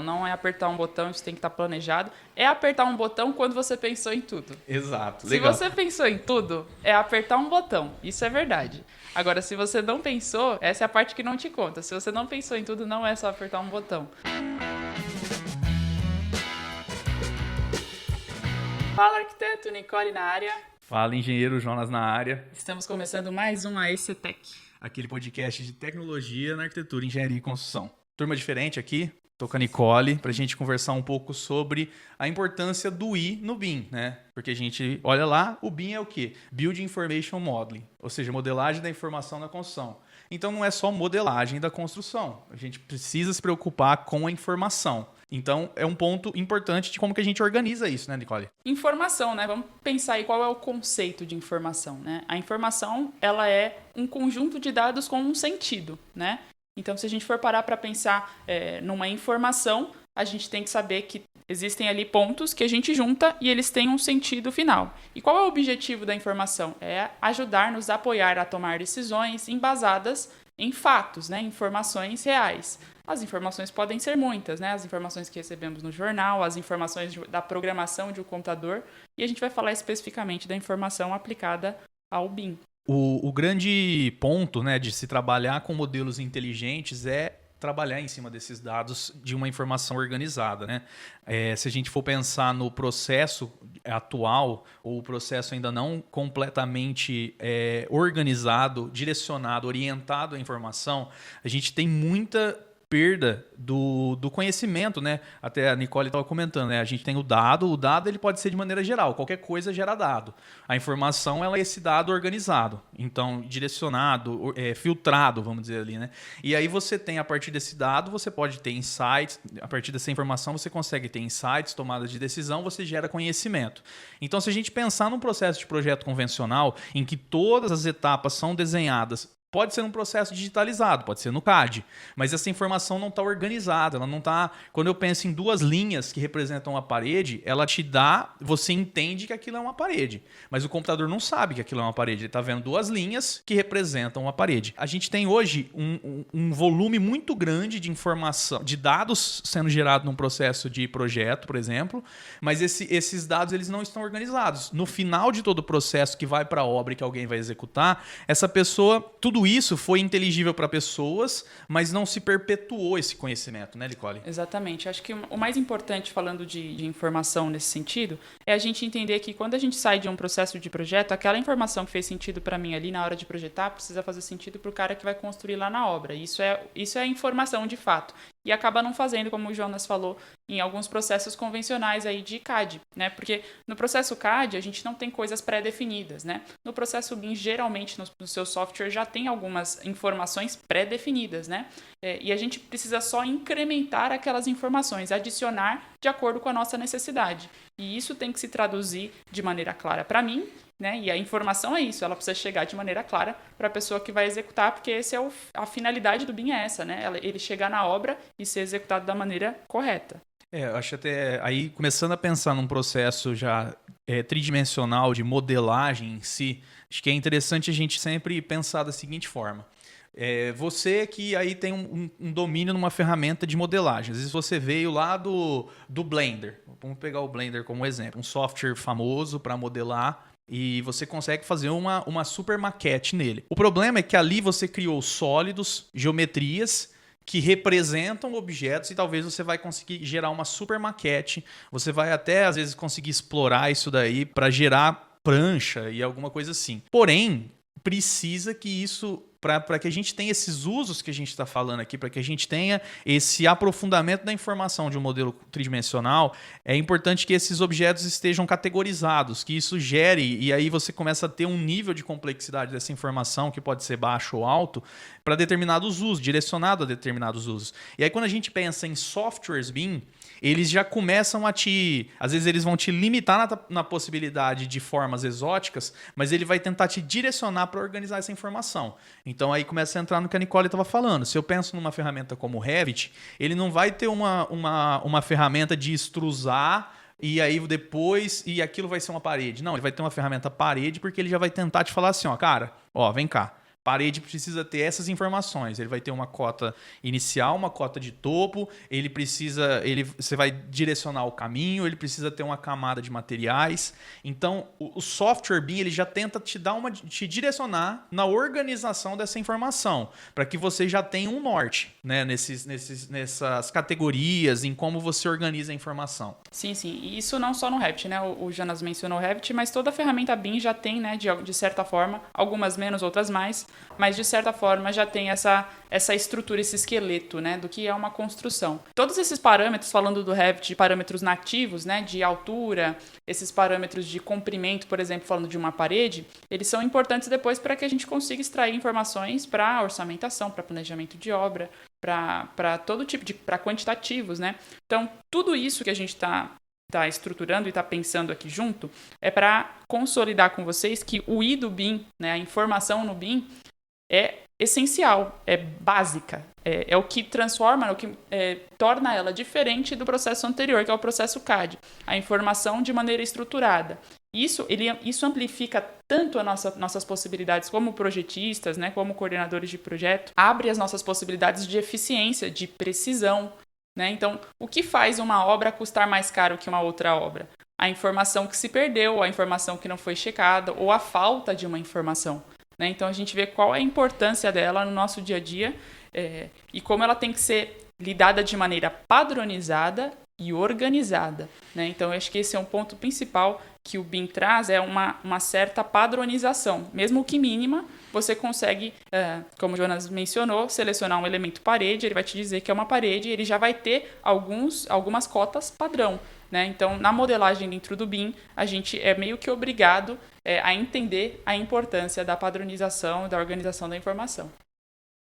não é apertar um botão, isso tem que estar planejado. É apertar um botão quando você pensou em tudo. Exato, legal. Se você pensou em tudo, é apertar um botão. Isso é verdade. Agora, se você não pensou, essa é a parte que não te conta. Se você não pensou em tudo, não é só apertar um botão. Fala, arquiteto, Nicole na área. Fala, engenheiro Jonas na área. Estamos começando mais um AEC Tech. Aquele podcast de tecnologia na arquitetura, engenharia e construção. Turma diferente aqui, tô com a Nicole, pra gente conversar um pouco sobre a importância do I no BIM, né? Porque a gente olha lá, o BIM é o quê? Building Information Modeling, ou seja, modelagem da informação na construção. Então não é só modelagem da construção, a gente precisa se preocupar com a informação. Então é um ponto importante de como que a gente organiza isso, né, Nicole? Informação, né? Vamos pensar aí qual é o conceito de informação, né? A informação, ela é um conjunto de dados com um sentido, né? Então, se a gente for parar para pensar numa informação, a gente tem que saber que existem ali pontos que a gente junta e eles têm um sentido final. E qual é o objetivo da informação? É ajudar-nos a apoiar a tomar decisões embasadas em fatos, né? Informações reais. As informações podem ser muitas, né? As informações que recebemos no jornal, as informações da programação de um computador, e a gente vai falar especificamente da informação aplicada ao BIM. O grande ponto, né, de se trabalhar com modelos inteligentes é trabalhar em cima desses dados de uma informação organizada, né? Se a gente for pensar no processo atual, ou o processo ainda não completamente organizado, direcionado, orientado à informação, a gente tem muita perda do conhecimento, né? Até a Nicole estava comentando, né? A gente tem o dado ele pode ser de maneira geral, qualquer coisa gera dado. A informação ela é esse dado organizado, então direcionado, filtrado, vamos dizer ali, né? E aí você tem, a partir desse dado, você pode ter insights, a partir dessa informação você consegue ter insights, tomada de decisão, você gera conhecimento. Então, se a gente pensar num processo de projeto convencional, em que todas as etapas são desenhadas, pode ser um processo digitalizado, pode ser no CAD, mas essa informação não está organizada, ela não está... Quando eu penso em duas linhas que representam uma parede, ela te dá... Você entende que aquilo é uma parede, mas o computador não sabe que aquilo é uma parede, ele está vendo duas linhas que representam uma parede. A gente tem hoje um volume muito grande de informação, de dados sendo gerados num processo de projeto, por exemplo, mas esses dados eles não estão organizados. No final de todo o processo que vai para a obra e que alguém vai executar, essa pessoa... Tudo isso foi inteligível para pessoas, mas não se perpetuou esse conhecimento, né, Nicole? Exatamente. Acho que o mais importante, falando de informação nesse sentido, é a gente entender que quando a gente sai de um processo de projeto, aquela informação que fez sentido para mim ali na hora de projetar precisa fazer sentido para o cara que vai construir lá na obra. Isso é informação de fato. E acaba não fazendo, como o Jonas falou, em alguns processos convencionais aí de CAD, né? Porque no processo CAD a gente não tem coisas pré-definidas, né? No processo BIM, geralmente no seu software já tem algumas informações pré-definidas, né? E a gente precisa só incrementar aquelas informações, adicionar de acordo com a nossa necessidade. E isso tem que se traduzir de maneira clara para mim, né? E a informação é isso, ela precisa chegar de maneira clara para a pessoa que vai executar, porque a finalidade do BIM é essa, né? Ele chegar na obra e ser executado da maneira correta. Eu acho até aí, começando a pensar num processo já tridimensional de modelagem em si, acho que é interessante a gente sempre pensar da seguinte forma. Você que aí tem um domínio numa ferramenta de modelagem. Às vezes você veio lá do Blender. Vamos pegar o Blender como exemplo. Um software famoso para modelar. E você consegue fazer uma super maquete nele. O problema é que ali você criou sólidos, geometrias que representam objetos e talvez você vai conseguir gerar uma super maquete. Você vai até, às vezes, conseguir explorar isso daí para gerar prancha e alguma coisa assim. Porém, precisa que isso... Para que a gente tenha esses usos que a gente está falando aqui, para que a gente tenha esse aprofundamento da informação de um modelo tridimensional, é importante que esses objetos estejam categorizados, que isso gere, e aí você começa a ter um nível de complexidade dessa informação, que pode ser baixo ou alto, para determinados usos, direcionado a determinados usos. E aí quando a gente pensa em softwares BIM, eles já começam a às vezes eles vão te limitar na possibilidade de formas exóticas, mas ele vai tentar te direcionar para organizar essa informação. Então aí começa a entrar no que a Nicole estava falando. Se eu penso numa ferramenta como o Revit, ele não vai ter uma ferramenta de extrusar e aí depois, e aquilo vai ser uma parede. Não, ele vai ter uma ferramenta parede porque ele já vai tentar te falar assim, ó, cara, ó, vem cá. parede precisa ter essas informações. Ele vai ter uma cota inicial, uma cota de topo, você vai direcionar o caminho, ele precisa ter uma camada de materiais. Então, o software BIM ele já tenta te direcionar na organização dessa informação, para que você já tenha um norte, né, nessas categorias, em como você organiza a informação. Sim, sim. E isso não só no Revit, né? O Jonas mencionou o Revit, mas toda a ferramenta BIM já tem, né, de certa forma, algumas menos, outras mais, mas de certa forma já tem essa estrutura, esse esqueleto, né, do que é uma construção. Todos esses parâmetros, falando do Revit, de parâmetros nativos, né, de altura, esses parâmetros de comprimento, por exemplo, falando de uma parede, eles são importantes depois para que a gente consiga extrair informações para orçamentação, para planejamento de obra, para todo tipo de, para quantitativos, né? Então, tudo isso que a gente está estruturando e está pensando aqui junto é para consolidar com vocês que o I do BIM, né, a informação no BIM, é essencial, é básica, é o que transforma, o que torna ela diferente do processo anterior, que é o processo CAD, a informação de maneira estruturada. Isso amplifica tanto as nossas possibilidades como projetistas, né, como coordenadores de projeto, abre as nossas possibilidades de eficiência, de precisão, né? Então, o que faz uma obra custar mais caro que uma outra obra? A informação que se perdeu, a informação que não foi checada, ou a falta de uma informação, né? Então, a gente vê qual é a importância dela no nosso dia a dia e como ela tem que ser lidada de maneira padronizada e organizada, né? Então, eu acho que esse é um ponto principal que o BIM traz, é uma certa padronização. Mesmo que mínima, você consegue, como o Jonas mencionou, selecionar um elemento parede, ele vai te dizer que é uma parede, e ele já vai ter algumas cotas padrão, né? Então, na modelagem dentro do BIM, a gente é meio que obrigado a entender a importância da padronização e da organização da informação.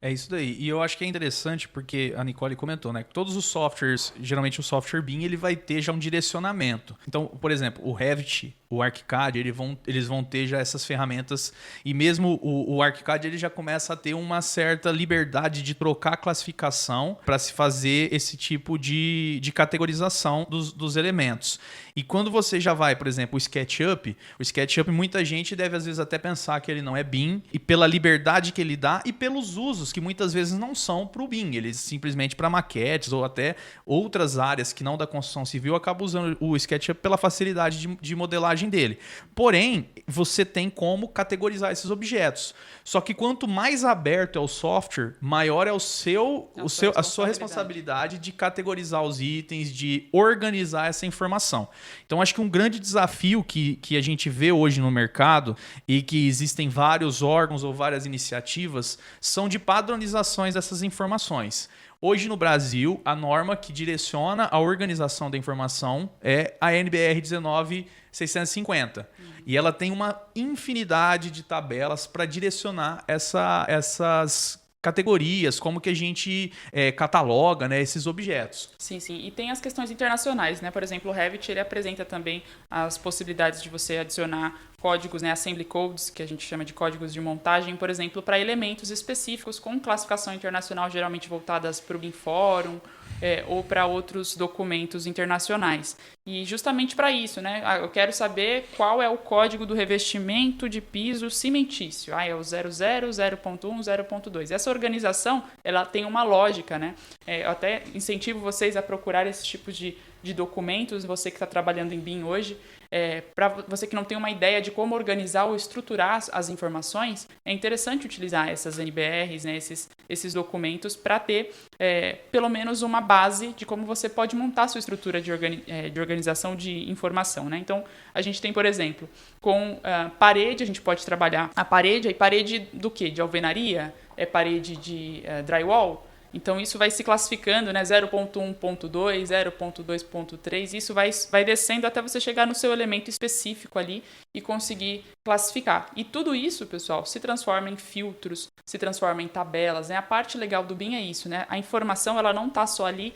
É isso daí. E eu acho que é interessante porque a Nicole comentou, né? Que todos os softwares, geralmente o software BIM, ele vai ter já um direcionamento. Então, por exemplo, o Revit, o ArchiCAD, eles vão ter já essas ferramentas e mesmo o ArchiCAD ele já começa a ter uma certa liberdade de trocar a classificação para se fazer esse tipo de categorização dos elementos. E quando você já vai, por exemplo, o SketchUp muita gente deve às vezes até pensar que ele não é BIM e pela liberdade que ele dá e pelos usos que muitas vezes não são para o BIM, eles simplesmente para maquetes ou até outras áreas que não da construção civil acabam usando o SketchUp pela facilidade de modelagem dele. Porém, você tem como categorizar esses objetos. Só que quanto mais aberto é o software, maior é a sua responsabilidade de categorizar os itens, de organizar essa informação. Então, acho que um grande desafio que a gente vê hoje no mercado e que existem vários órgãos ou várias iniciativas são de padronizações dessas informações. Hoje no Brasil, a norma que direciona a organização da informação é a NBR 19650. E ela tem uma infinidade de tabelas para direcionar essas categorias, como que a gente cataloga, né, esses objetos. Sim, sim. E tem as questões internacionais, né? Por exemplo, o Revit ele apresenta também as possibilidades de você adicionar códigos, né, assembly codes, que a gente chama de códigos de montagem, por exemplo, para elementos específicos com classificação internacional, geralmente voltadas para o BIM Forum, ou para outros documentos internacionais. E justamente para isso, né? Eu quero saber qual é o código do revestimento de piso cimentício. É o 00, 0.1, 0.2. Essa organização, ela tem uma lógica, né? Eu até incentivo vocês a procurar esse tipo de documentos, você que está trabalhando em BIM hoje, para você que não tem uma ideia de como organizar ou estruturar as informações, é interessante utilizar essas NBRs, né, esses documentos, para ter pelo menos uma base de como você pode montar a sua estrutura de organização de informação, né? Então, a gente tem, por exemplo, com parede, a gente pode trabalhar a parede do quê? De alvenaria? É parede de drywall? Então, isso vai se classificando, né? 0.1.2, 0.2.3, isso vai descendo até você chegar no seu elemento específico ali e conseguir classificar. E tudo isso, pessoal, se transforma em filtros, se transforma em tabelas, né? A parte legal do BIM é isso, né? A informação ela não está só ali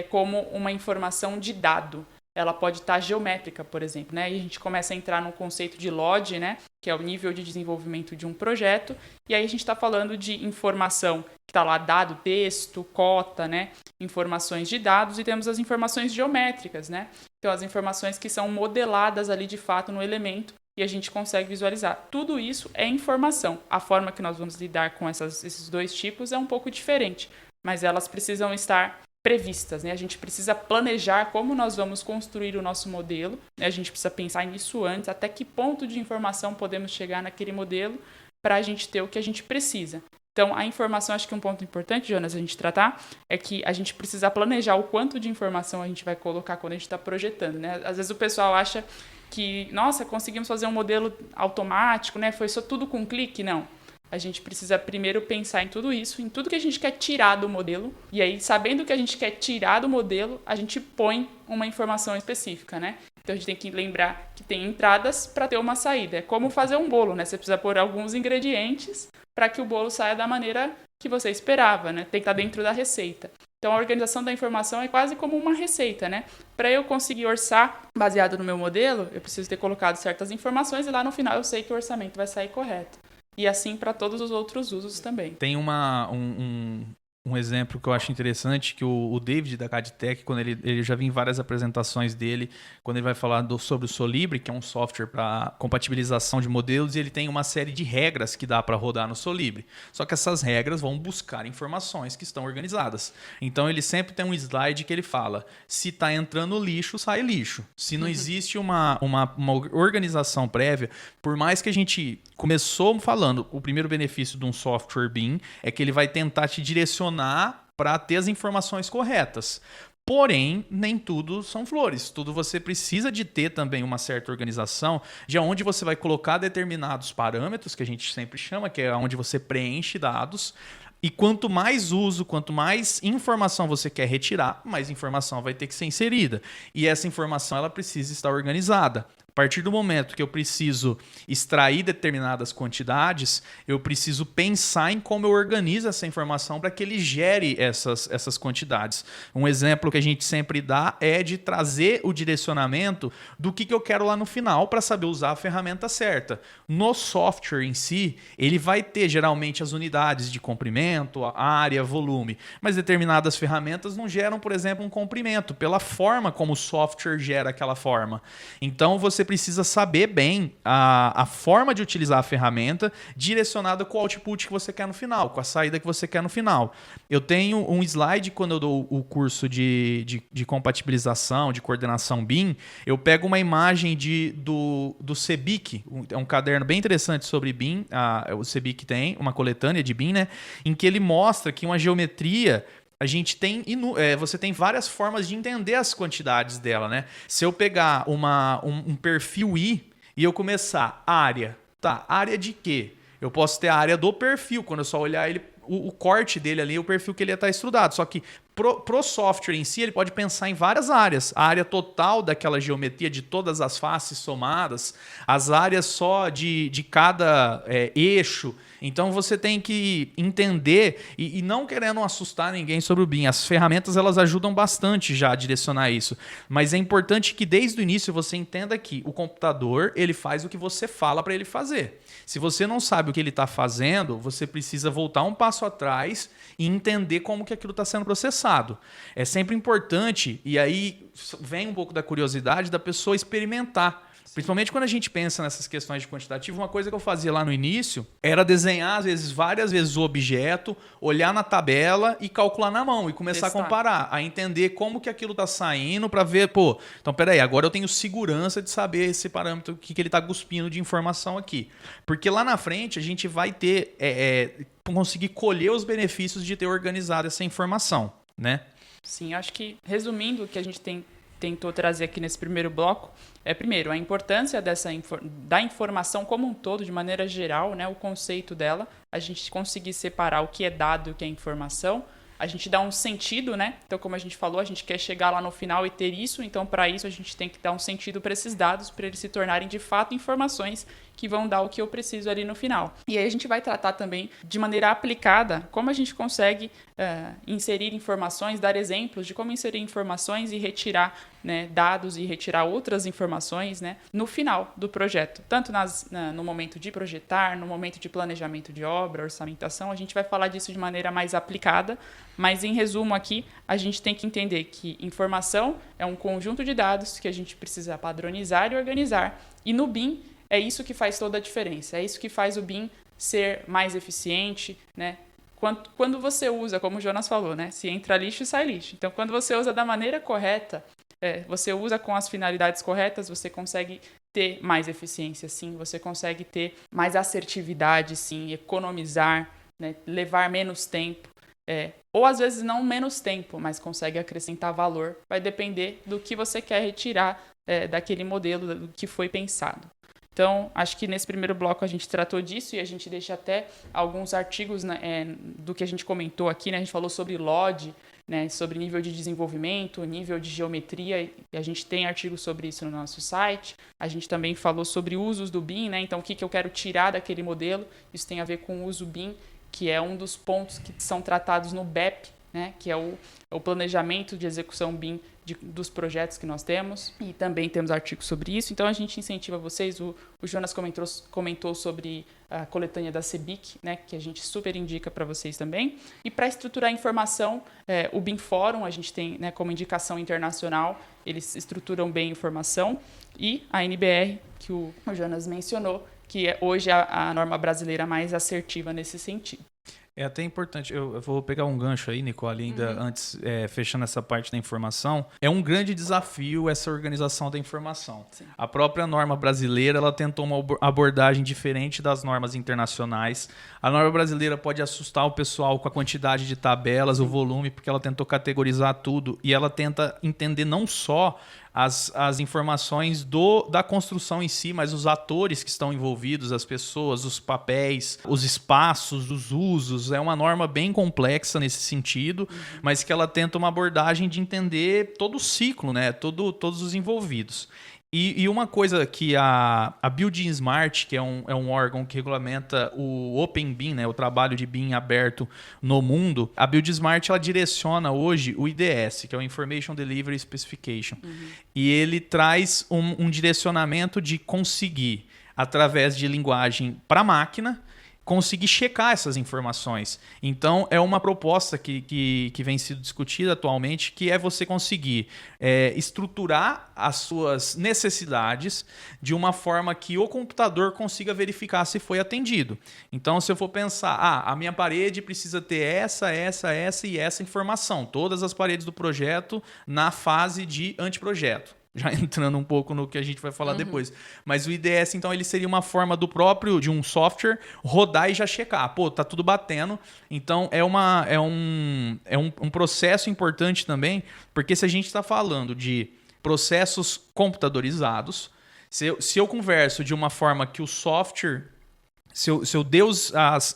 como uma informação de dado. Ela pode estar geométrica, por exemplo, né? E a gente começa a entrar no conceito de LOD, né? Que é o nível de desenvolvimento de um projeto. E aí a gente está falando de informação que está lá, dado, texto, cota, né? Informações de dados e temos as informações geométricas, né? Então, as informações que são modeladas ali de fato no elemento e a gente consegue visualizar. Tudo isso é informação. A forma que nós vamos lidar com esses dois tipos é um pouco diferente, mas elas precisam estar previstas, né? A gente precisa planejar como nós vamos construir o nosso modelo, né? A gente precisa pensar nisso antes, até que ponto de informação podemos chegar naquele modelo para a gente ter o que a gente precisa. Então, a informação, acho que um ponto importante, Jonas, a gente tratar, é que a gente precisa planejar o quanto de informação a gente vai colocar quando a gente está projetando, né? Às vezes o pessoal acha que, nossa, conseguimos fazer um modelo automático, né? Foi só tudo com um clique. Não. A gente precisa primeiro pensar em tudo isso, em tudo que a gente quer tirar do modelo. E aí, sabendo o que a gente quer tirar do modelo, a gente põe uma informação específica, né? Então, a gente tem que lembrar que tem entradas para ter uma saída. É como fazer um bolo, né? Você precisa pôr alguns ingredientes para que o bolo saia da maneira que você esperava, né? Tem que estar dentro da receita. Então, a organização da informação é quase como uma receita, né? Para eu conseguir orçar baseado no meu modelo, eu preciso ter colocado certas informações e lá no final eu sei que o orçamento vai sair correto. E assim para todos os outros usos também. Tem um exemplo que eu acho interessante, que o David da Cadtech, quando ele já vi em várias apresentações dele, quando ele vai falar sobre o Solibri, que é um software para compatibilização de modelos, e ele tem uma série de regras que dá para rodar no Solibri. Só que essas regras vão buscar informações que estão organizadas. Então ele sempre tem um slide que ele fala, se está entrando lixo, sai lixo. Se não existe uma organização prévia, por mais que a gente começou falando, o primeiro benefício de um software BIM é que ele vai tentar te direcionar para ter as informações corretas. Porém, nem tudo são flores. Tudo você precisa de ter também uma certa organização de onde você vai colocar determinados parâmetros, que a gente sempre chama, que é onde você preenche dados. E quanto mais uso, quanto mais informação você quer retirar, mais informação vai ter que ser inserida. E essa informação ela precisa estar organizada. A partir do momento que eu preciso extrair determinadas quantidades, eu preciso pensar em como eu organizo essa informação para que ele gere essas quantidades. Um exemplo que a gente sempre dá é de trazer o direcionamento do que eu quero lá no final para saber usar a ferramenta certa. No software em si, ele vai ter geralmente as unidades de comprimento, a área, volume, mas determinadas ferramentas não geram, por exemplo, um comprimento pela forma como o software gera aquela forma. Então, você precisa saber bem a forma de utilizar a ferramenta direcionada com o output que você quer no final, com a saída que você quer no final. Eu tenho um slide quando eu dou o curso de compatibilização, de coordenação BIM, eu pego uma imagem do CBIC, é um caderno bem interessante sobre BIM, o CBIC tem uma coletânea de BIM, né, em que ele mostra que uma geometria a gente tem você tem várias formas de entender as quantidades dela, né? Se eu pegar um perfil I e eu começar área, tá? Área de quê? Eu posso ter a área do perfil, quando eu só olhar ele, o corte dele ali, o perfil que ele está estrudado. Só que pro software em si, ele pode pensar em várias áreas. A área total daquela geometria de todas as faces somadas, as áreas só de cada eixo. Então você tem que entender e não querendo assustar ninguém sobre o BIM. As ferramentas elas ajudam bastante já a direcionar isso. Mas é importante que desde o início você entenda que o computador ele faz o que você fala para ele fazer. Se você não sabe o que ele está fazendo, você precisa voltar um passo atrás e entender como que aquilo está sendo processado. É sempre importante, e aí vem um pouco da curiosidade da pessoa experimentar. Principalmente quando a gente pensa nessas questões de quantitativo, uma coisa que eu fazia lá no início era desenhar, às vezes, várias vezes o objeto, olhar na tabela e calcular na mão e começar a comparar, a entender como que aquilo está saindo para ver, então peraí, agora eu tenho segurança de saber esse parâmetro, o que ele está cuspindo de informação aqui. Porque lá na frente a gente vai ter, conseguir colher os benefícios de ter organizado essa informação, né? Sim, acho que, resumindo o que a gente tentou trazer aqui nesse primeiro bloco, primeiro, a importância da informação como um todo, de maneira geral, né, o conceito dela, a gente conseguir separar o que é dado e o que é informação, a gente dá um sentido, né? Então, como a gente falou, a gente quer chegar lá no final e ter isso, então, para isso, a gente tem que dar um sentido para esses dados, para eles se tornarem, de fato, informações que vão dar o que eu preciso ali no final. E aí a gente vai tratar também, de maneira aplicada, como a gente consegue inserir informações, dar exemplos de como inserir informações e retirar, né, dados e retirar outras informações, né, no final do projeto. Tanto no momento de projetar, no momento de planejamento de obra, orçamentação, a gente vai falar disso de maneira mais aplicada, mas em resumo aqui, a gente tem que entender que informação é um conjunto de dados que a gente precisa padronizar e organizar. E no BIM, é isso que faz toda a diferença, é isso que faz o BIM ser mais eficiente, né? Quando você usa, como o Jonas falou, né? Se entra lixo, sai lixo. Então, quando você usa da maneira correta, você usa com as finalidades corretas, você consegue ter mais eficiência, sim. Você consegue ter mais assertividade, sim. Economizar, né? Levar menos tempo. Ou, às vezes, não menos tempo, mas consegue acrescentar valor. Vai depender do que você quer retirar daquele modelo, do que foi pensado. Então, acho que nesse primeiro bloco a gente tratou disso e a gente deixa até alguns artigos, né, do que a gente comentou aqui, né? A gente falou sobre LOD, né, sobre nível de desenvolvimento, nível de geometria, e a gente tem artigos sobre isso no nosso site. A gente também falou sobre usos do BIM, né? Então, o que eu quero tirar daquele modelo? Isso tem a ver com o uso BIM, que é um dos pontos que são tratados no BEP, né, que é o planejamento de execução BIM dos projetos que nós temos, e também temos artigos sobre isso. Então a gente incentiva vocês, o Jonas comentou sobre a coletânea da CEBIC, né, que a gente super indica para vocês também. E para estruturar a informação, o BIM Fórum, a gente tem, né, como indicação internacional, eles estruturam bem a informação, e a NBR, que o Jonas mencionou, que é hoje a norma brasileira mais assertiva nesse sentido. É até importante, eu vou pegar um gancho aí, Nicole, ainda antes, fechando essa parte da informação. É um grande desafio essa organização da informação. Sim. A própria norma brasileira, ela tentou uma abordagem diferente das normas internacionais. A norma brasileira pode assustar o pessoal com a quantidade de tabelas, o volume, porque ela tentou categorizar tudo e ela tenta entender não só as informações da construção em si, mas os atores que estão envolvidos, as pessoas, os papéis, os espaços, os usos. É uma norma bem complexa nesse sentido, mas que ela tenta uma abordagem de entender todo o ciclo, né? Todos os envolvidos. E uma coisa que a Building Smart, que é um órgão que regulamenta o Open BIM, né, o trabalho de BIM aberto no mundo, a Building Smart ela direciona hoje o IDS, que é o Information Delivery Specification. E ele traz um direcionamento de conseguir, através de linguagem para máquina, conseguir checar essas informações. Então, é uma proposta que vem sendo discutida atualmente, que é você conseguir estruturar as suas necessidades de uma forma que o computador consiga verificar se foi atendido. Então, se eu for pensar, a minha parede precisa ter essa e essa informação, todas as paredes do projeto na fase de anteprojeto. Já entrando um pouco no que a gente vai falar depois. Mas o IDS, então, ele seria uma forma de um software rodar e já checar. Pô, tá tudo batendo. Então, é um processo importante também, porque se a gente está falando de processos computadorizados, se eu converso de uma forma que o software... Se eu der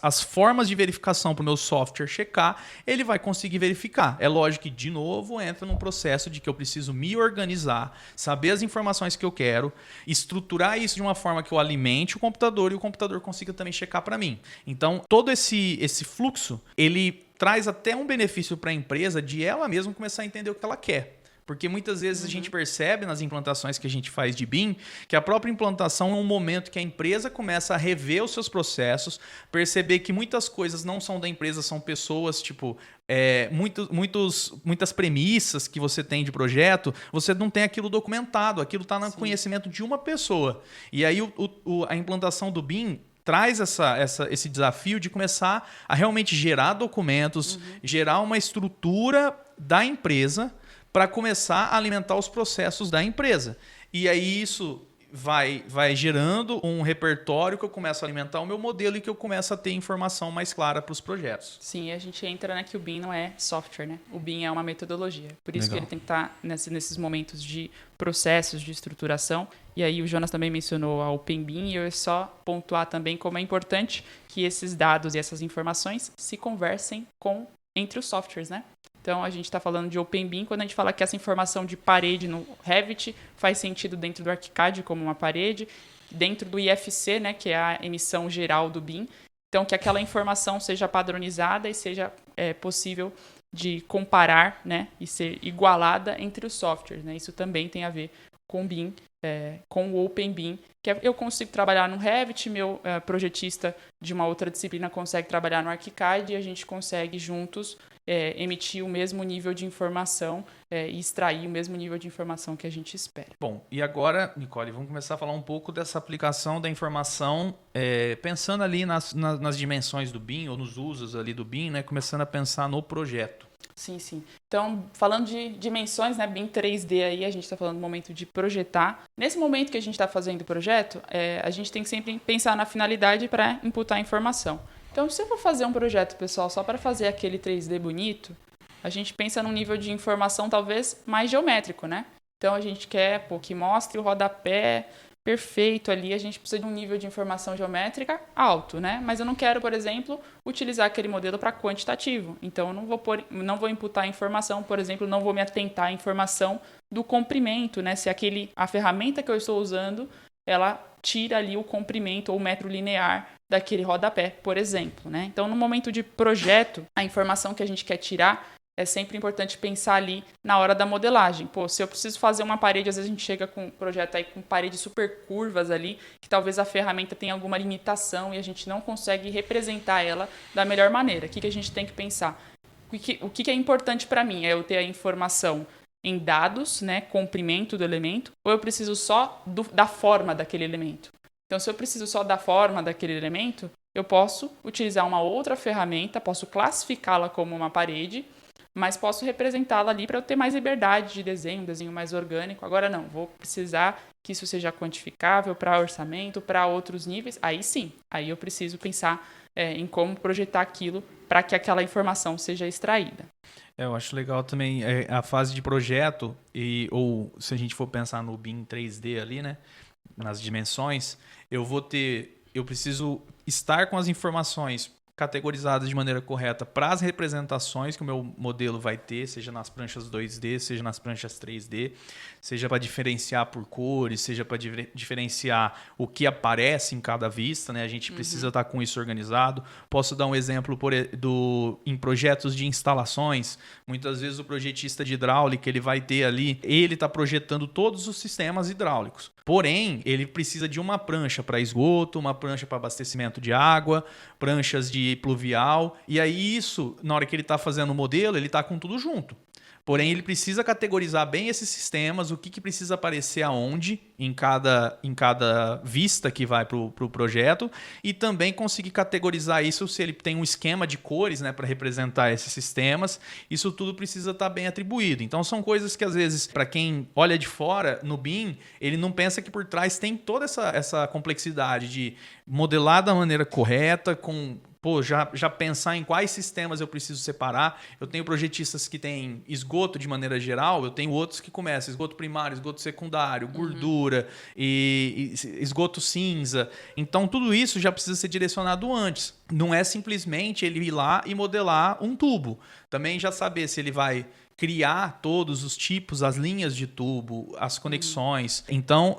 as formas de verificação para o meu software checar, ele vai conseguir verificar. É lógico que, de novo, entra num processo de que eu preciso me organizar, saber as informações que eu quero, estruturar isso de uma forma que eu alimente o computador e o computador consiga também checar para mim. Então, todo esse fluxo, ele traz até um benefício para a empresa de ela mesma começar a entender o que ela quer. Porque muitas vezes a gente percebe nas implantações que a gente faz de BIM que a própria implantação é um momento que a empresa começa a rever os seus processos, perceber que muitas coisas não são da empresa, são pessoas, tipo, muitas premissas que você tem de projeto, você não tem aquilo documentado, aquilo está no conhecimento de uma pessoa. E aí a implantação do BIM traz esse desafio de começar a realmente gerar documentos, gerar uma estrutura da empresa para começar a alimentar os processos da empresa. E aí isso vai gerando um repertório que eu começo a alimentar o meu modelo e que eu começo a ter informação mais clara para os projetos. Sim, a gente entra que o BIM não é software, né? O BIM é uma metodologia. Por isso que ele tem que estar nesses momentos de processos de estruturação. E aí o Jonas também mencionou a Open BIM, e eu só pontuar também como é importante que esses dados e essas informações se conversem entre os softwares, né? Então, a gente está falando de Open BIM quando a gente fala que essa informação de parede no Revit faz sentido dentro do ArchiCAD como uma parede, dentro do IFC, né, que é a emissão geral do BIM. Então, que aquela informação seja padronizada e seja possível de comparar, né, e ser igualada entre os softwares, né? Isso também tem a ver com o BIM, com o OpenBIM, que eu consigo trabalhar no Revit, meu projetista de uma outra disciplina consegue trabalhar no ArchiCAD e a gente consegue juntos emitir o mesmo nível de informação e extrair o mesmo nível de informação que a gente espera. Bom, e agora, Nicole, vamos começar a falar um pouco dessa aplicação da informação, pensando ali nas dimensões do BIM, ou nos usos ali do BIM, né? Começando a pensar no projeto. Sim, sim. Então, falando de dimensões, né, BIM 3D aí, a gente está falando do momento de projetar. Nesse momento que a gente está fazendo o projeto, a gente tem que sempre pensar na finalidade para imputar a informação. Então, se eu vou fazer um projeto, pessoal, só para fazer aquele 3D bonito, a gente pensa num nível de informação talvez mais geométrico, né? Então, a gente quer que mostre o rodapé perfeito ali, a gente precisa de um nível de informação geométrica alto, né? Mas eu não quero, por exemplo, utilizar aquele modelo para quantitativo. Então, eu não vou imputar a informação, por exemplo, não vou me atentar à informação do comprimento, né? Se a ferramenta que eu estou usando, ela tira ali o comprimento ou o metro linear daquele rodapé, por exemplo, né? Então, no momento de projeto, a informação que a gente quer tirar é sempre importante pensar ali na hora da modelagem. Pô, se eu preciso fazer uma parede, às vezes a gente chega com um projeto aí com paredes super curvas ali, que talvez a ferramenta tenha alguma limitação e a gente não consegue representar ela da melhor maneira. O que a gente tem que pensar? O que é importante para mim? É eu ter a informação em dados, né, comprimento do elemento, ou eu preciso só da forma daquele elemento? Então, se eu preciso só da forma daquele elemento, eu posso utilizar uma outra ferramenta, posso classificá-la como uma parede, mas posso representá-la ali para eu ter mais liberdade de desenho, um desenho mais orgânico. Agora não, vou precisar que isso seja quantificável para orçamento, para outros níveis. Aí sim, aí eu preciso pensar em como projetar aquilo para que aquela informação seja extraída. Eu acho legal também a fase de projeto, ou se a gente for pensar no BIM 3D ali, né, nas dimensões, eu preciso estar com as informações categorizadas de maneira correta para as representações que o meu modelo vai ter, seja nas pranchas 2D, seja nas pranchas 3D, seja para diferenciar por cores, seja para diferenciar o que aparece em cada vista, né? A gente precisa estar com isso organizado. Posso dar um exemplo em projetos de instalações. Muitas vezes o projetista de hidráulica, ele vai ter ali, ele está projetando todos os sistemas hidráulicos. Porém, ele precisa de uma prancha para esgoto, uma prancha para abastecimento de água, pranchas de pluvial, e aí isso, na hora que ele está fazendo o modelo, ele está com tudo junto. Porém, ele precisa categorizar bem esses sistemas, o que precisa aparecer aonde, em cada vista que vai para o projeto, e também conseguir categorizar isso se ele tem um esquema de cores, né, para representar esses sistemas. Isso tudo precisa estar bem atribuído. Então, são coisas que, às vezes, para quem olha de fora, no BIM, ele não pensa que por trás tem toda essa complexidade de modelar da maneira correta, já pensar em quais sistemas eu preciso separar. Eu tenho projetistas que têm esgoto de maneira geral, eu tenho outros que começam esgoto primário, esgoto secundário, gordura e esgoto cinza. Então, tudo isso já precisa ser direcionado antes. Não é simplesmente ele ir lá e modelar um tubo. Também já saber se ele vai criar todos os tipos, as linhas de tubo, as conexões. Então,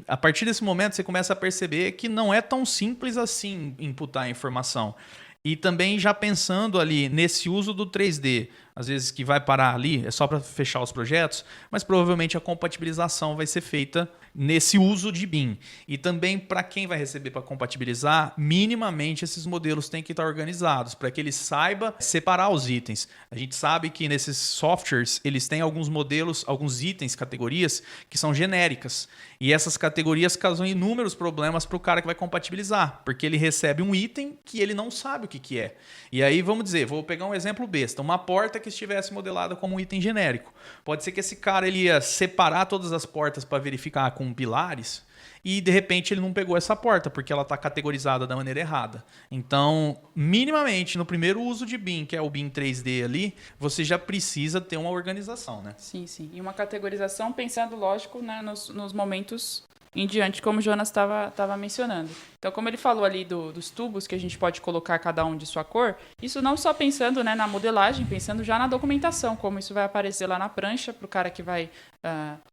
a partir desse momento, você começa a perceber que não é tão simples assim imputar a informação. E também já pensando ali nesse uso do 3D, às vezes que vai parar ali, é só para fechar os projetos, mas provavelmente a compatibilização vai ser feita nesse uso de BIM. E também para quem vai receber para compatibilizar, minimamente esses modelos têm que estar organizados, para que ele saiba separar os itens. A gente sabe que nesses softwares, eles têm alguns modelos, alguns itens, categorias, que são genéricas. E essas categorias causam inúmeros problemas para o cara que vai compatibilizar, porque ele recebe um item que ele não sabe o que é. E aí, vamos dizer, vou pegar um exemplo besta, uma porta que estivesse modelada como um item genérico. Pode ser que esse cara ele ia separar todas as portas para verificar com pilares e, de repente, ele não pegou essa porta porque ela está categorizada da maneira errada. Então, minimamente, no primeiro uso de BIM, que é o BIM 3D ali, você já precisa ter uma organização, né? Sim, sim. E uma categorização pensando, lógico, né, nos momentos em diante, como o Jonas estava mencionando. Então, como ele falou ali dos tubos que a gente pode colocar cada um de sua cor, isso não só pensando, né, na modelagem, pensando já na documentação, como isso vai aparecer lá na prancha para o cara que vai,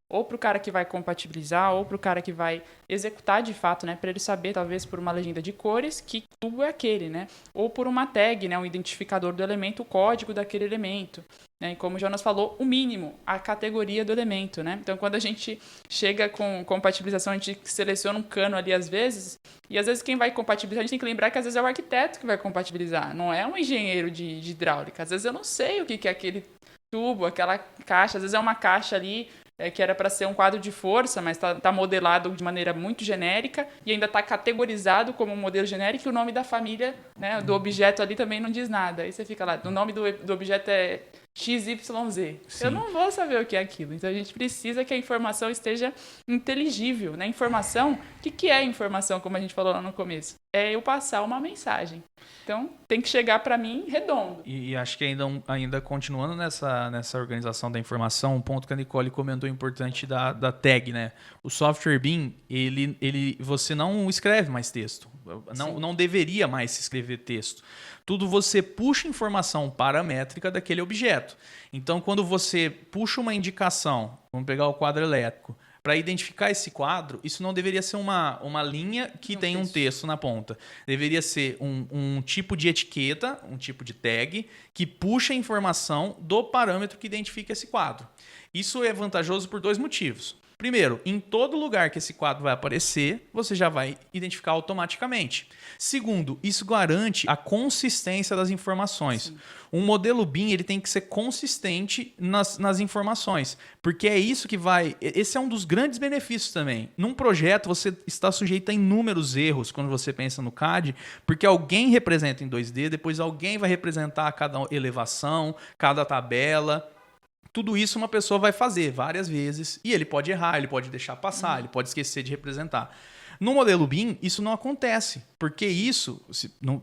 ou para o cara que vai compatibilizar, ou para o cara que vai executar de fato, né, para ele saber, talvez por uma legenda de cores, que tubo é aquele, né, ou por uma tag, né, um identificador do elemento, o código daquele elemento. né? E como o Jonas falou, o mínimo, a categoria do elemento, né? Então, quando a gente chega com compatibilização, a gente seleciona um cano ali às vezes, e às vezes quem vai compatibilizar, a gente tem que lembrar que às vezes é o arquiteto que vai compatibilizar, não é um engenheiro de hidráulica. Às vezes eu não sei o que é aquele tubo, aquela caixa, às vezes é uma caixa ali que era para ser um quadro de força, mas está modelado de maneira muito genérica e ainda está categorizado como um modelo genérico e o nome da família, né, do objeto ali também não diz nada. Aí você fica lá, o nome do objeto é XYZ. Sim. Eu não vou saber o que é aquilo. Então a gente precisa que a informação esteja inteligível, né? Informação, o que é informação, como a gente falou lá no começo? É eu passar uma mensagem. Então tem que chegar para mim redondo. E acho que ainda continuando nessa organização da informação, um ponto que a Nicole comentou importante da tag, né? O software BIM, você não escreve mais texto. Não deveria mais se escrever texto. Tudo você puxa informação paramétrica daquele objeto. Então, quando você puxa uma indicação, vamos pegar o quadro elétrico, para identificar esse quadro, isso não deveria ser uma linha que tem um texto na ponta. Deveria ser um tipo de etiqueta, um tipo de tag, que puxa a informação do parâmetro que identifica esse quadro. Isso é vantajoso por dois motivos. Primeiro, em todo lugar que esse quadro vai aparecer, você já vai identificar automaticamente. Segundo, isso garante a consistência das informações. Sim. Um modelo BIM ele tem que ser consistente nas informações, porque é isso que vai... Esse é um dos grandes benefícios também. Num projeto, você está sujeito a inúmeros erros quando você pensa no CAD, porque alguém representa em 2D, depois alguém vai representar cada elevação, cada tabela... Tudo isso uma pessoa vai fazer várias vezes e ele pode errar, ele pode deixar passar, ele pode esquecer de representar. No modelo BIM, isso não acontece, porque isso,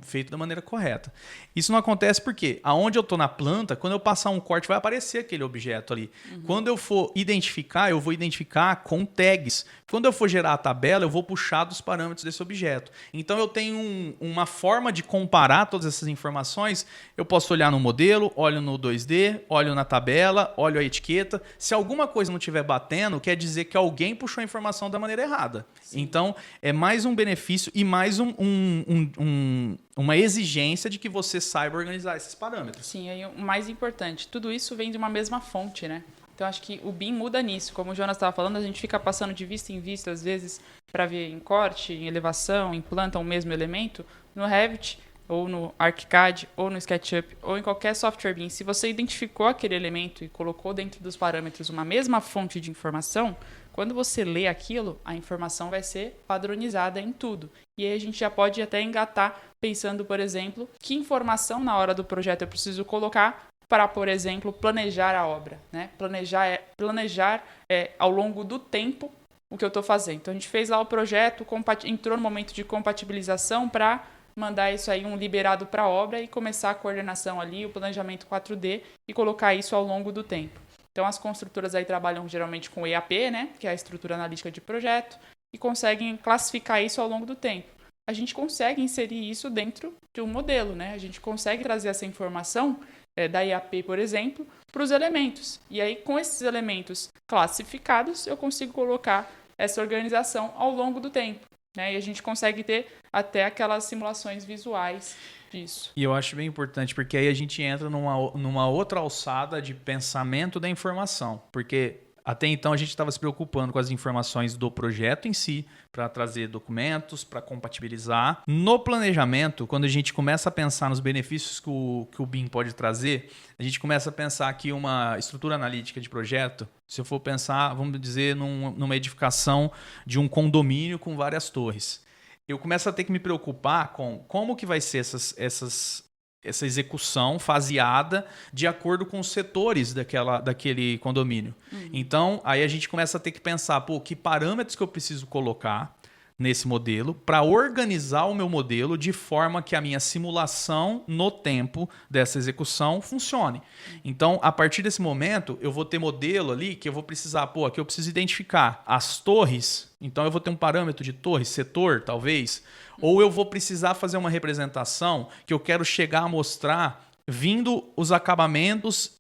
feito da maneira correta. Isso não acontece porque aonde eu estou na planta, quando eu passar um corte, vai aparecer aquele objeto ali. Quando eu for identificar, eu vou identificar com tags. Quando eu for gerar a tabela, eu vou puxar dos parâmetros desse objeto. Então, eu tenho uma forma de comparar todas essas informações. Eu posso olhar no modelo, olho no 2D, olho na tabela, olho a etiqueta. Se alguma coisa não estiver batendo, quer dizer que alguém puxou a informação da maneira errada. Sim. Então, é mais um benefício e mais uma exigência de que você saiba organizar esses parâmetros. Sim, e o mais importante, tudo isso vem de uma mesma fonte, né? Então, acho que o BIM muda nisso. Como o Jonas estava falando, a gente fica passando de vista em vista, às vezes, para ver em corte, em elevação, em planta, o mesmo elemento. No Revit, ou no ArchiCAD, ou no SketchUp, ou em qualquer software BIM. Se você identificou aquele elemento e colocou dentro dos parâmetros uma mesma fonte de informação, quando você lê aquilo, a informação vai ser padronizada em tudo. E aí a gente já pode até engatar pensando, por exemplo, que informação na hora do projeto eu preciso colocar para, por exemplo, planejar a obra, né? Planejar ao longo do tempo o que eu estou fazendo. Então, a gente fez lá o projeto, entrou no momento de compatibilização para mandar isso aí, um liberado para a obra e começar a coordenação ali, o planejamento 4D e colocar isso ao longo do tempo. Então, as construtoras aí trabalham geralmente com EAP, né? Que é a estrutura analítica de projeto, e conseguem classificar isso ao longo do tempo. A gente consegue inserir isso dentro de um modelo, né? A gente consegue trazer essa informação da IAP, por exemplo, para os elementos. E aí, com esses elementos classificados, eu consigo colocar essa organização ao longo do tempo, né? E a gente consegue ter até aquelas simulações visuais disso. E eu acho bem importante, porque aí a gente entra numa outra alçada de pensamento da informação. Porque até então a gente estava se preocupando com as informações do projeto em si, para trazer documentos, para compatibilizar. No planejamento, quando a gente começa a pensar nos benefícios que o BIM pode trazer, a gente começa a pensar que uma estrutura analítica de projeto, se eu for pensar, vamos dizer, numa edificação de um condomínio com várias torres, eu começo a ter que me preocupar com como que vai ser essa execução faseada de acordo com os setores daquele condomínio. Então, aí a gente começa a ter que pensar, que parâmetros que eu preciso colocar nesse modelo para organizar o meu modelo de forma que a minha simulação no tempo dessa execução funcione. Então, a partir desse momento, eu vou ter modelo ali que eu vou precisar, que eu preciso identificar as torres. Então, eu vou ter um parâmetro de torre, setor, talvez. Ou eu vou precisar fazer uma representação que eu quero chegar a mostrar vindo os acabamentos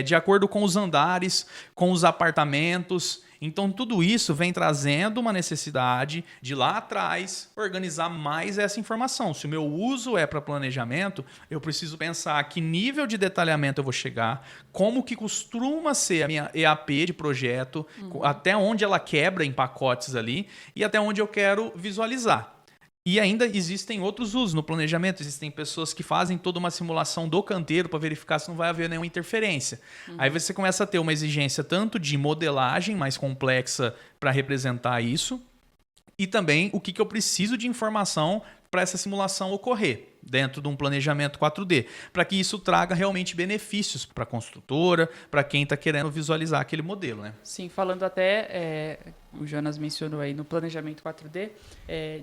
de acordo com os andares, com os apartamentos. Então, tudo isso vem trazendo uma necessidade de lá atrás organizar mais essa informação. Se o meu uso é para planejamento, eu preciso pensar que nível de detalhamento eu vou chegar, como que costuma ser a minha EAP de projeto, até onde ela quebra em pacotes ali e até onde eu quero visualizar. E ainda existem outros usos no planejamento. Existem pessoas que fazem toda uma simulação do canteiro para verificar se não vai haver nenhuma interferência. Aí você começa a ter uma exigência tanto de modelagem mais complexa para representar isso, e também o que eu preciso de informação para essa simulação ocorrer dentro de um planejamento 4D, para que isso traga realmente benefícios para a construtora, para quem está querendo visualizar aquele modelo, né? Sim, falando até, o Jonas mencionou aí no planejamento 4D,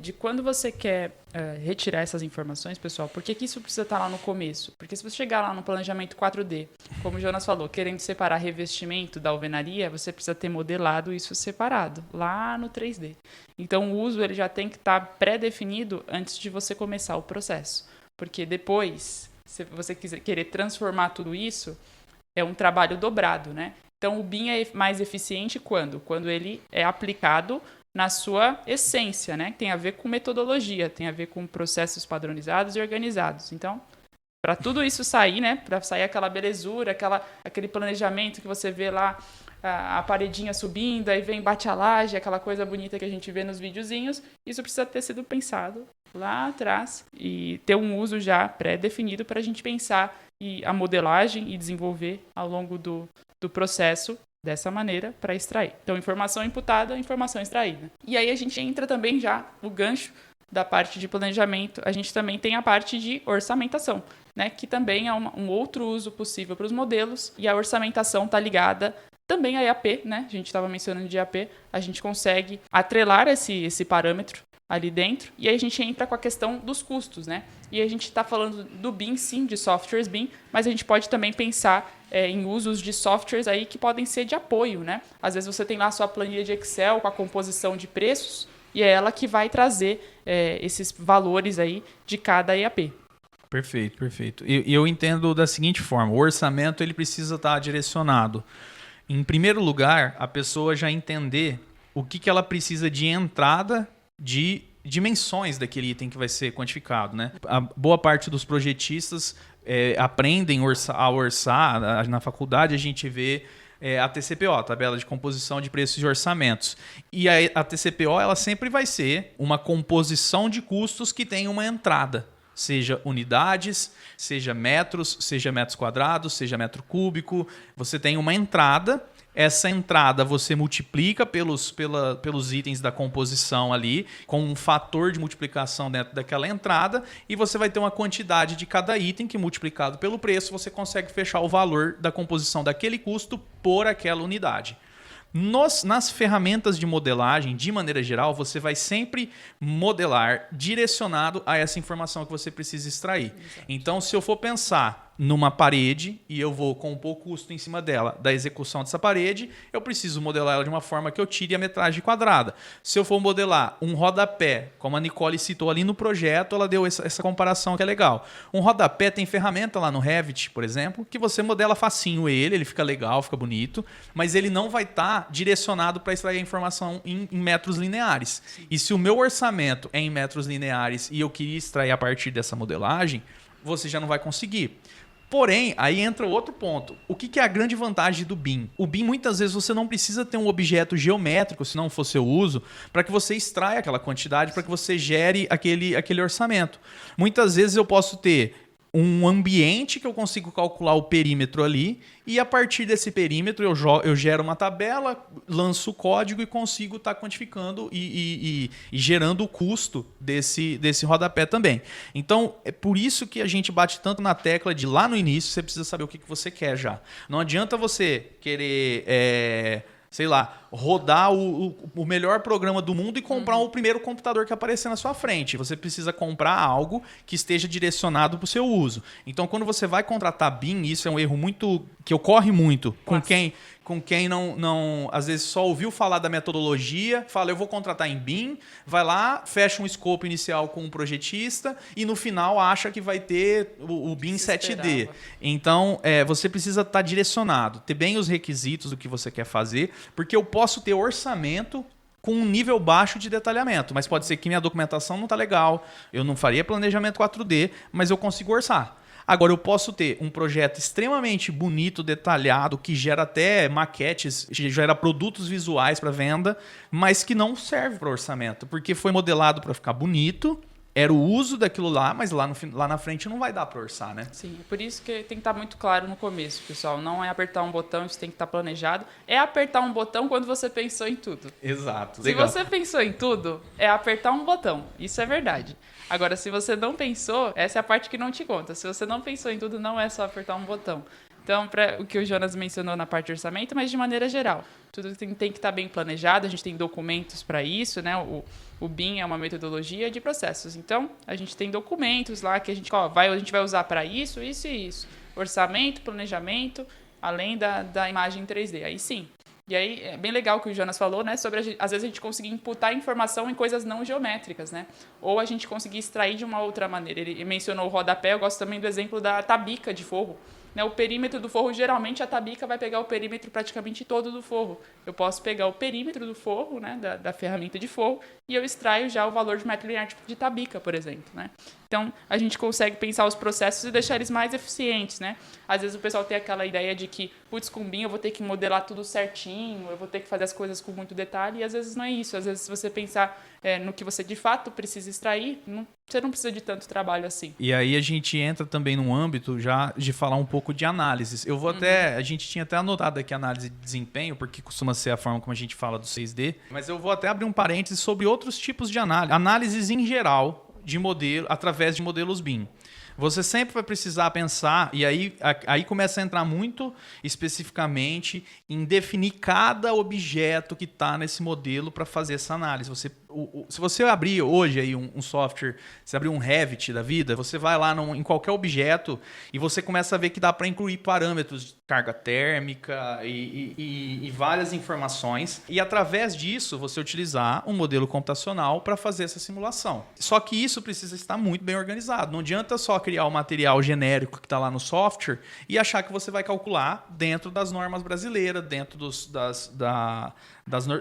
de quando você quer retirar essas informações, pessoal, por que isso precisa estar lá no começo? Porque se você chegar lá no planejamento 4D, como o Jonas falou, querendo separar revestimento da alvenaria, você precisa ter modelado isso separado, lá no 3D. Então, o uso ele já tem que estar pré-definido antes de você começar o processo. Porque depois, se você querer transformar tudo isso, é um trabalho dobrado, né? Então, o BIM é mais eficiente quando? Quando ele é aplicado na sua essência, né? Tem a ver com metodologia, tem a ver com processos padronizados e organizados. Então, para tudo isso sair, né? Para sair aquela belezura, aquele planejamento que você vê lá, a paredinha subindo, aí vem bate a laje, aquela coisa bonita que a gente vê nos videozinhos, isso precisa ter sido pensado lá atrás e ter um uso já pré-definido para a gente pensar a modelagem e desenvolver ao longo do processo dessa maneira para extrair. Então, informação imputada, informação extraída. E aí a gente entra também já no gancho da parte de planejamento, a gente também tem a parte de orçamentação, né, que também é um outro uso possível para os modelos, e a orçamentação está ligada também a EAP, né? A gente estava mencionando de EAP, a gente consegue atrelar esse parâmetro ali dentro, e aí a gente entra com a questão dos custos, né? E a gente está falando do BIM, sim, de softwares BIM, mas a gente pode também pensar em usos de softwares aí que podem ser de apoio, né? Às vezes você tem lá a sua planilha de Excel com a composição de preços, e é ela que vai trazer esses valores aí de cada EAP. Perfeito, perfeito. E eu entendo da seguinte forma, o orçamento ele precisa estar direcionado. Em primeiro lugar, a pessoa já entender o que ela precisa de entrada de dimensões daquele item que vai ser quantificado, né? A boa parte dos projetistas aprendem a orçar. Na faculdade a gente vê a TCPO, Tabela de Composição de Preços e Orçamentos. E a TCPO ela sempre vai ser uma composição de custos que tem uma entrada. Seja unidades, seja metros quadrados, seja metro cúbico. Você tem uma entrada. Essa entrada você multiplica pelos itens da composição ali, com um fator de multiplicação dentro daquela entrada, e você vai ter uma quantidade de cada item que, multiplicado pelo preço, você consegue fechar o valor da composição daquele custo por aquela unidade. Nas ferramentas de modelagem, de maneira geral, você vai sempre modelar direcionado a essa informação que você precisa extrair. Exato. Então, se eu for pensar numa parede e eu vou compor o custo em cima dela, da execução dessa parede, eu preciso modelar ela de uma forma que eu tire a metragem quadrada. Se eu for modelar um rodapé, como a Nicole citou ali no projeto, ela deu essa comparação que é legal. Um rodapé tem ferramenta lá no Revit, por exemplo, que você modela facinho ele fica legal, fica bonito, mas ele não vai estar direcionado para extrair a informação em metros lineares. Sim. E se o meu orçamento é em metros lineares e eu queria extrair a partir dessa modelagem, você já não vai conseguir. Porém, aí entra outro ponto. O que é a grande vantagem do BIM? O BIM, muitas vezes, você não precisa ter um objeto geométrico, se não for seu uso, para que você extraia aquela quantidade, para que você gere aquele orçamento. Muitas vezes eu posso ter um ambiente que eu consigo calcular o perímetro ali, e a partir desse perímetro eu gero uma tabela, lanço o código e consigo estar quantificando e gerando o custo desse rodapé também. Então, é por isso que a gente bate tanto na tecla de lá no início você precisa saber o que você quer já. Não adianta você querer... sei lá, rodar o melhor programa do mundo e comprar o primeiro computador que aparecer na sua frente. Você precisa comprar algo que esteja direcionado para o seu uso. Então, quando você vai contratar BIM, isso é um erro que ocorre muito com com quem às vezes só ouviu falar da metodologia, fala, eu vou contratar em BIM, vai lá, fecha um escopo inicial com um projetista e no final acha que vai ter o BIM 7D. Então, você precisa estar direcionado, ter bem os requisitos do que você quer fazer, porque eu posso ter orçamento com um nível baixo de detalhamento, mas pode ser que minha documentação não está legal, eu não faria planejamento 4D, mas eu consigo orçar. Agora, eu posso ter um projeto extremamente bonito, detalhado, que gera até maquetes, gera produtos visuais para venda, mas que não serve para orçamento, porque foi modelado para ficar bonito, era o uso daquilo lá, mas lá na frente não vai dar para orçar, né? Sim, é por isso que tem que estar muito claro no começo, pessoal. Não é apertar um botão, isso tem que estar planejado. É apertar um botão quando você pensou em tudo. Exato, legal. Se você pensou em tudo, é apertar um botão. Isso é verdade. Agora, se você não pensou, essa é a parte que não te conta. Se você não pensou em tudo, não é só apertar um botão. Então, para o que o Jonas mencionou na parte de orçamento, mas de maneira geral, tudo tem que estar bem planejado, a gente tem documentos para isso, né? O BIM é uma metodologia de processos. Então, a gente tem documentos lá que a gente vai usar para isso, isso e isso. Orçamento, planejamento, além da imagem 3D. Aí sim. E aí, é bem legal o que o Jonas falou, né? Sobre, às vezes, a gente conseguir imputar informação em coisas não geométricas, né? Ou a gente conseguir extrair de uma outra maneira. Ele mencionou o rodapé, eu gosto também do exemplo da tabica de forro. Né, o perímetro do forro, geralmente a tabica vai pegar o perímetro praticamente todo do forro. Eu posso pegar o perímetro do forro, né, da ferramenta de forro, e eu extraio já o valor de metro linear de tabica, por exemplo. Né? Então, a gente consegue pensar os processos e deixar eles mais eficientes. Né? Às vezes o pessoal tem aquela ideia de que, putz, com BIM eu vou ter que modelar tudo certinho, eu vou ter que fazer as coisas com muito detalhe, e às vezes não é isso. Às vezes, se você pensar no que você de fato precisa extrair, você não precisa de tanto trabalho assim. E aí a gente entra também num âmbito já de falar um pouco de análises. Eu vou a gente tinha até anotado aqui análise de desempenho, porque costuma ser a forma como a gente fala do 6D, mas eu vou até abrir um parênteses sobre outros tipos de análise. Análises em geral de modelo, através de modelos BIM. Você sempre vai precisar pensar, e aí começa a entrar muito especificamente em definir cada objeto que está nesse modelo para fazer essa análise. Se você abrir hoje aí um software, se abrir um Revit da vida, você vai lá em qualquer objeto e você começa a ver que dá para incluir parâmetros de carga térmica e várias informações. E através disso, você utilizar um modelo computacional para fazer essa simulação. Só que isso precisa estar muito bem organizado. Não adianta só criar o material genérico que está lá no software e achar que você vai calcular dentro das normas brasileiras, dentro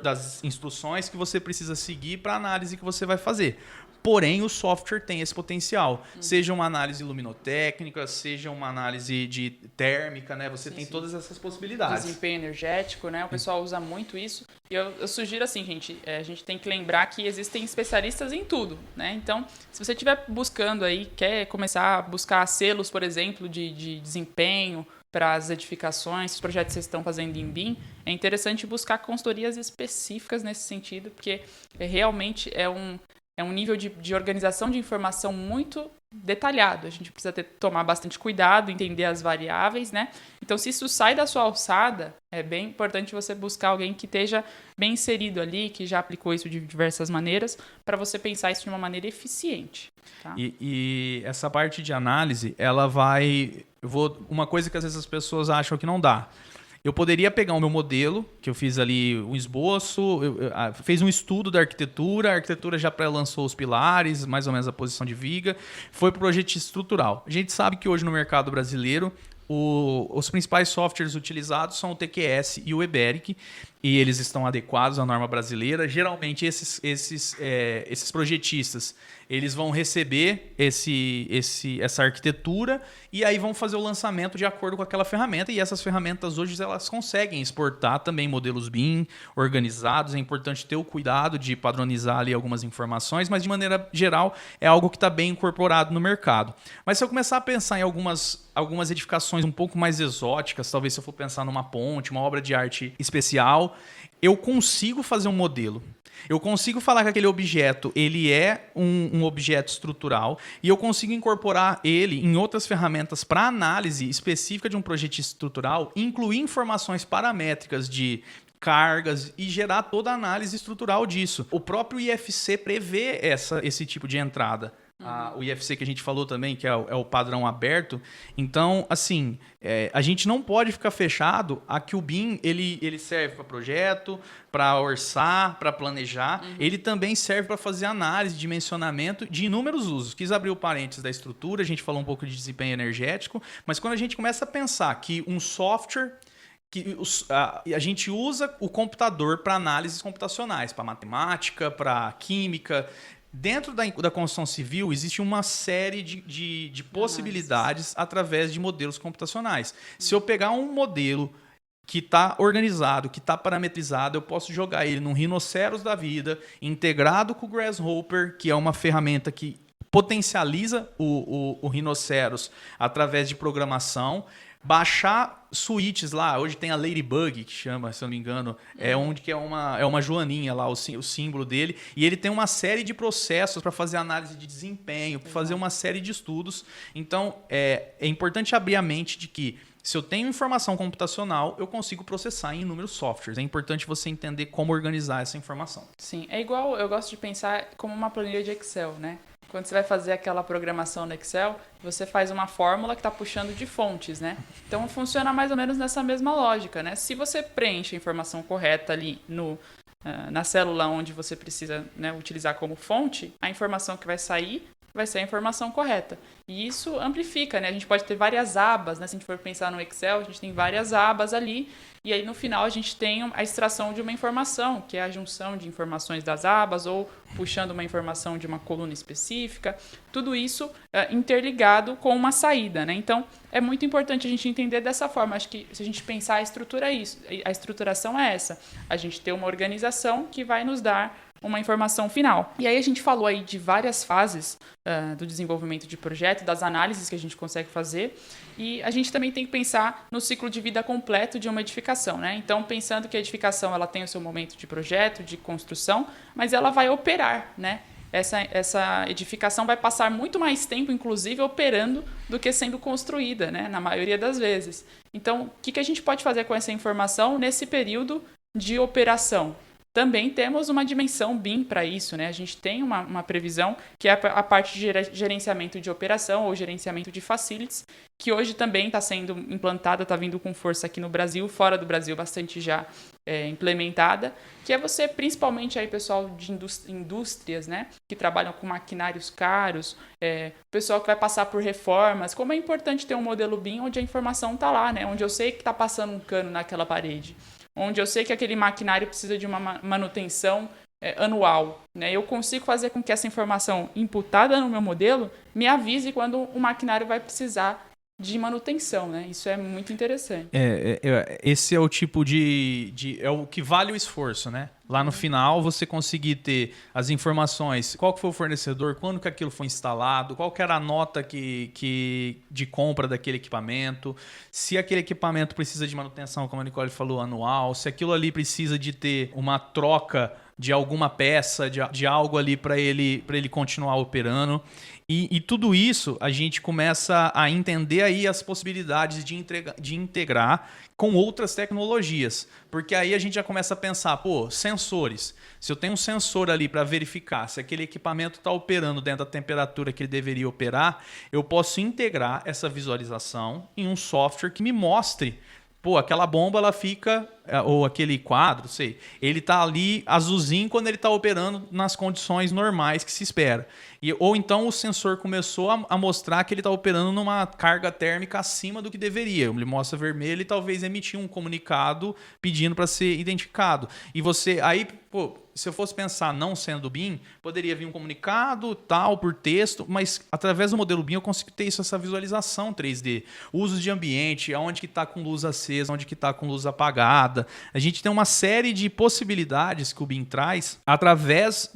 das instruções que você precisa seguir para a análise que você vai fazer. Porém, o software tem esse potencial. Seja uma análise luminotécnica, seja uma análise de térmica, né? Você tem todas essas possibilidades. Desempenho energético, né? O pessoal usa muito isso. E eu sugiro assim, gente, a gente tem que lembrar que existem especialistas em tudo, né? Então, se você estiver buscando aí, quer começar a buscar selos, por exemplo, de desempenho para as edificações, os projetos que vocês estão fazendo em BIM, é interessante buscar consultorias específicas nesse sentido, porque realmente é um nível de organização de informação muito detalhado. A gente precisa tomar bastante cuidado, entender as variáveis, né? Então, se isso sai da sua alçada, é bem importante você buscar alguém que esteja bem inserido ali, que já aplicou isso de diversas maneiras, para você pensar isso de uma maneira eficiente. Tá? E essa parte de análise, ela vai... Uma coisa que às vezes as pessoas acham que não dá. Eu poderia pegar o meu modelo, que eu fiz ali um esboço, fez um estudo da arquitetura, a arquitetura já pré-lançou os pilares, mais ou menos a posição de viga, foi para o projeto estrutural. A gente sabe que hoje no mercado brasileiro, os principais softwares utilizados são o TQS e o EBERIC, e eles estão adequados à norma brasileira. Geralmente, esses projetistas, eles vão receber essa arquitetura e aí vão fazer o lançamento de acordo com aquela ferramenta. E essas ferramentas hoje elas conseguem exportar também modelos BIM organizados. É importante ter o cuidado de padronizar ali algumas informações, mas de maneira geral é algo que está bem incorporado no mercado. Mas se eu começar a pensar em algumas edificações um pouco mais exóticas, talvez se eu for pensar numa ponte, uma obra de arte especial, eu consigo fazer um modelo. Eu consigo falar que aquele objeto ele é um objeto estrutural e eu consigo incorporar ele em outras ferramentas para análise específica de um projeto estrutural, incluir informações paramétricas de cargas e gerar toda a análise estrutural disso. O próprio IFC prevê esse tipo de entrada. o IFC que a gente falou também, que é o padrão aberto. Então, assim, a gente não pode ficar fechado a que o BIM ele serve para projeto, para orçar, para planejar. Ele também serve para fazer análise, dimensionamento de inúmeros usos. Quis abrir o parênteses da estrutura, a gente falou um pouco de desempenho energético, mas quando a gente começa a pensar que um software a gente usa o computador para análises computacionais, para matemática, para química. Dentro da construção civil, existe uma série de possibilidades através de modelos computacionais. Se eu pegar um modelo que está organizado, que está parametrizado, eu posso jogar ele num Rhinoceros da vida, integrado com o Grasshopper, que é uma ferramenta que potencializa o Rhinoceros através de programação, baixar suítes lá. Hoje tem a Ladybug, que chama, se eu não me engano, onde que é uma joaninha lá, o símbolo dele, e ele tem uma série de processos para fazer análise de desempenho, para fazer uma série de estudos. Então, é importante abrir a mente de que se eu tenho informação computacional, eu consigo processar em inúmeros softwares. É importante você entender como organizar essa informação. Sim, é igual, eu gosto de pensar como uma planilha de Excel, né? Quando você vai fazer aquela programação no Excel, você faz uma fórmula que está puxando de fontes, né? Então, funciona mais ou menos nessa mesma lógica, né? Se você preenche a informação correta ali na célula onde você precisa, né, utilizar como fonte, a informação que vai sair vai ser a informação correta. E isso amplifica, né? A gente pode ter várias abas, né? Se a gente for pensar no Excel, a gente tem várias abas ali, e aí no final a gente tem a extração de uma informação, que é a junção de informações das abas, ou puxando uma informação de uma coluna específica, tudo isso interligado com uma saída, né? Então, é muito importante a gente entender dessa forma. Acho que se a gente pensar a estrutura é isso, a estruturação é essa, a gente ter uma organização que vai nos dar uma informação final. E aí a gente falou aí de várias fases do desenvolvimento de projeto, das análises que a gente consegue fazer, e a gente também tem que pensar no ciclo de vida completo de uma edificação, né? Então, pensando que a edificação ela tem o seu momento de projeto, de construção, mas ela vai operar, né? Essa edificação vai passar muito mais tempo, inclusive, operando do que sendo construída, né? Na maioria das vezes. Então, o que a gente pode fazer com essa informação nesse período de operação? Também temos uma dimensão BIM para isso, né? A gente tem uma previsão que é a parte de gerenciamento de operação ou gerenciamento de facilities, que hoje também está sendo implantada, está vindo com força aqui no Brasil, fora do Brasil bastante já implementada, que é você, principalmente aí pessoal de indústrias, né? Que trabalham com maquinários caros, pessoal que vai passar por reformas, como é importante ter um modelo BIM onde a informação está lá, né? Onde eu sei que está passando um cano naquela parede, onde eu sei que aquele maquinário precisa de uma manutenção anual, né? Eu consigo fazer com que essa informação imputada no meu modelo me avise quando o maquinário vai precisar de manutenção, né? Isso é muito interessante. Esse é o tipo é o que vale o esforço, né? Lá no final, você conseguir ter as informações, qual que foi o fornecedor, quando que aquilo foi instalado, qual que era a nota de compra daquele equipamento, se aquele equipamento precisa de manutenção, como a Nicole falou, anual, se aquilo ali precisa de ter uma troca de alguma peça, de algo ali para ele continuar operando. E tudo isso a gente começa a entender aí as possibilidades de integrar com outras tecnologias. Porque aí a gente já começa a pensar, sensores. Se eu tenho um sensor ali para verificar se aquele equipamento está operando dentro da temperatura que ele deveria operar, eu posso integrar essa visualização em um software que me mostre, aquela bomba ela fica, ou aquele quadro, ele está ali azulzinho quando ele está operando nas condições normais que se espera. Ou então o sensor começou a mostrar que ele está operando numa carga térmica acima do que deveria. Ele mostra vermelho e talvez emitir um comunicado pedindo para ser identificado. E você, aí, se eu fosse pensar não sendo BIM, poderia vir um comunicado, tal, por texto, mas através do modelo BIM eu consigo ter essa visualização 3D. Usos de ambiente, onde que está com luz acesa, onde que está com luz apagada. A gente tem uma série de possibilidades que o BIM traz através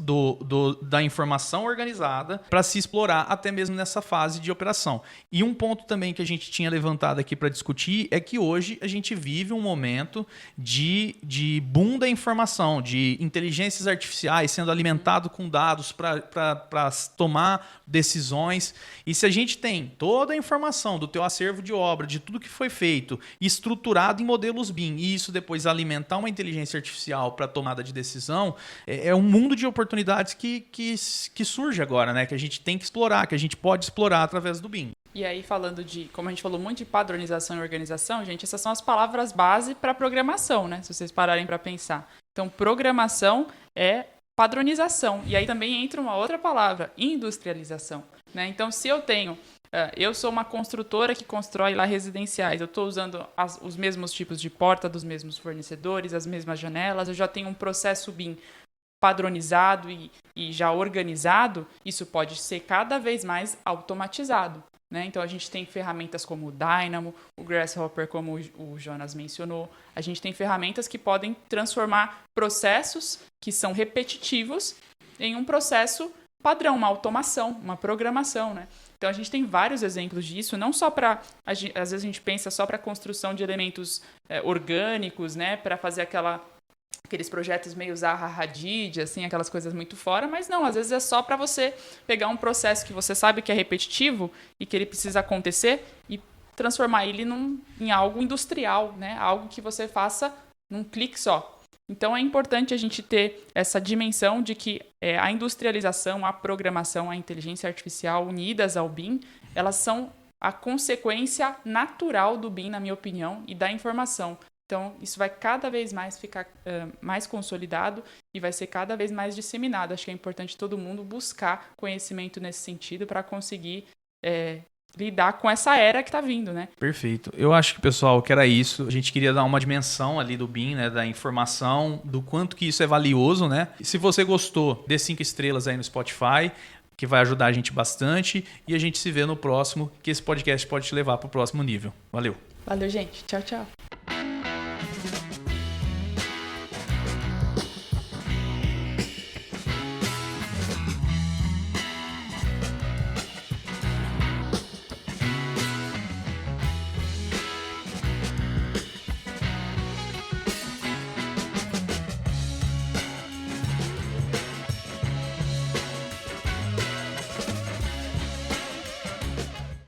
da informação organizada para se explorar até mesmo nessa fase de operação. E um ponto também que a gente tinha levantado aqui para discutir é que hoje a gente vive um momento de boom da informação, de inteligências artificiais sendo alimentado com dados para tomar decisões. E se a gente tem toda a informação do teu acervo de obra, de tudo que foi feito, estruturado em modelos BIM, e isso depois depois alimentar uma inteligência artificial para tomada de decisão, é um mundo de oportunidades que surge agora, né? Que a gente tem que explorar, que a gente pode explorar através do BIM. E aí, falando de, como a gente falou muito de padronização e organização, gente, essas são as palavras base para programação, né? Se vocês pararem para pensar. Então, programação é padronização. E aí também entra uma outra palavra, industrialização, né? Então, se eu sou uma construtora que constrói lá residenciais, eu estou usando os mesmos tipos de porta dos mesmos fornecedores, as mesmas janelas, eu já tenho um processo BIM padronizado e já organizado, isso pode ser cada vez mais automatizado. Né? Então, a gente tem ferramentas como o Dynamo, o Grasshopper, como o Jonas mencionou. A gente tem ferramentas que podem transformar processos que são repetitivos em um processo padrão, uma automação, uma programação. Né? Então, a gente tem vários exemplos disso, não só para... Às vezes, a gente pensa só para a construção de elementos orgânicos, né? Para fazer aqueles projetos meio Zaha Hadid, assim, aquelas coisas muito fora, mas não, às vezes é só para você pegar um processo que você sabe que é repetitivo e que ele precisa acontecer e transformar ele em algo industrial, né? Algo que você faça num clique só. Então é importante a gente ter essa dimensão de que a industrialização, a programação, a inteligência artificial unidas ao BIM, elas são a consequência natural do BIM, na minha opinião, e da informação. Então, isso vai cada vez mais ficar mais consolidado e vai ser cada vez mais disseminado. Acho que é importante todo mundo buscar conhecimento nesse sentido para conseguir lidar com essa era que está vindo, né? Perfeito. Eu acho que, pessoal, que era isso. A gente queria dar uma dimensão ali do BIM, né? Da informação, do quanto que isso é valioso, né? E se você gostou, dê 5 estrelas aí no Spotify, que vai ajudar a gente bastante. E a gente se vê no próximo, que esse podcast pode te levar para o próximo nível. Valeu. Valeu, gente. Tchau, tchau.